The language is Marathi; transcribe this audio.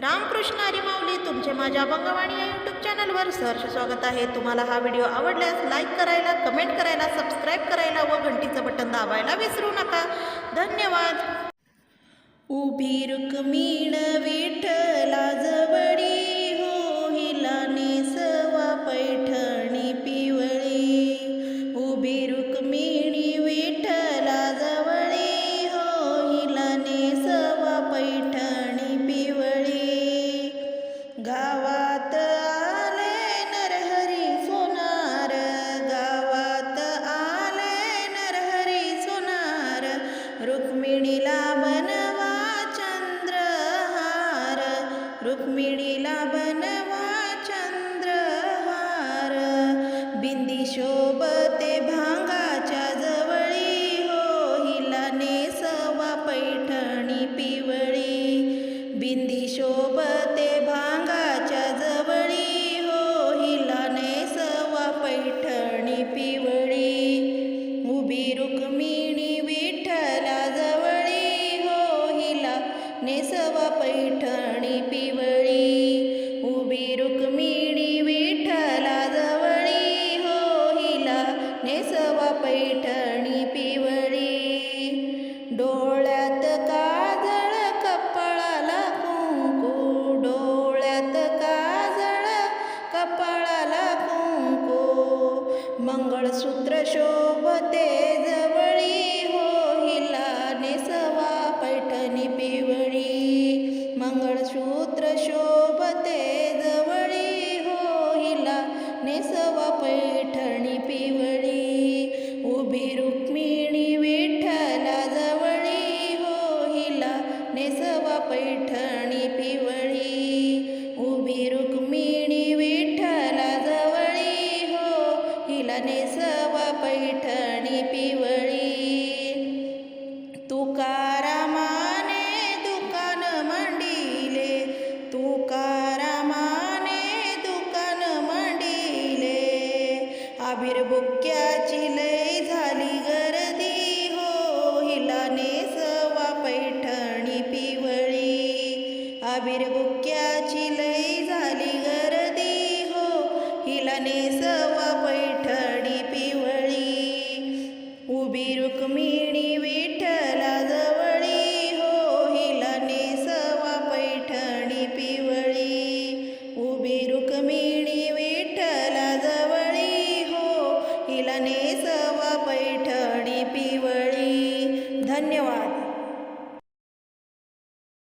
रामकृष्ण हरी माऊली तुमचे माझ्या अभंगवाणी या यूट्यूब चॅनलवर सहर्ष स्वागत आहे। तुम्हाला हा व्हिडिओ आवडल्यास लाईक करायला, कमेंट करायला, सबस्क्राईब करायला व घंटीचं बटन दाबायला विसरू नका। धन्यवाद। उभी रुक्मिण विठ्ठला जवळी हो, हिला नेसवा पैठणी पिवळी। उभी रुक्मिणी विठ्ठला जवळी हो, हिला नेसवा पैठणी पिवळी। गावात आले नरहरी सोनार, गावात आले नरहरी सोनार, रुक्मिणीला बनवा चंद्रहार, रुक्मिणीला बनवा चंद्रहार। बिंदी शोभते भांगाच्या जवळी हो, हिला नेसवा पैठणी पिवळी। बिंदी शोभते भांगाच्या जवळी हो, हिला नेसवा पैठणी पिवळी। उभी रुक्मिणी विठ्ठला जवळी हो, हिला नेसवा पैठणी पिवळी। उभी रुक्मिणी विठ्ठला जवळी हो, हिला नेसवा पैठणी पिवळी। डोळ्यात काजळ कपाळाला कुंकू, डोळ्यात काजळ कपाळाला कुंकू, मंगळसूत्र शोभते जवळी हो, हिला नेसवा पैठणी पिवळी। मंगळसूत्र शोभते जवळी हो, हिला नेसवा पैठणी पिवळी। उभी रुक्मिणी विठ्ठला जवळी हो, हिला नेसवा पैठणी पिवळी। उभी रुक्मिणी विठ्ठला जवळी हो, हिला नेसवा पैठणी पिवळी। तुकारामाने दुकान मांडिले, तुकारामाने दुकान मांडिले, आभिरबुक्क्याची लय झाली गर्दी हो, हिला नेसवा पैठणी पिवळी। आभिरबुक्क्या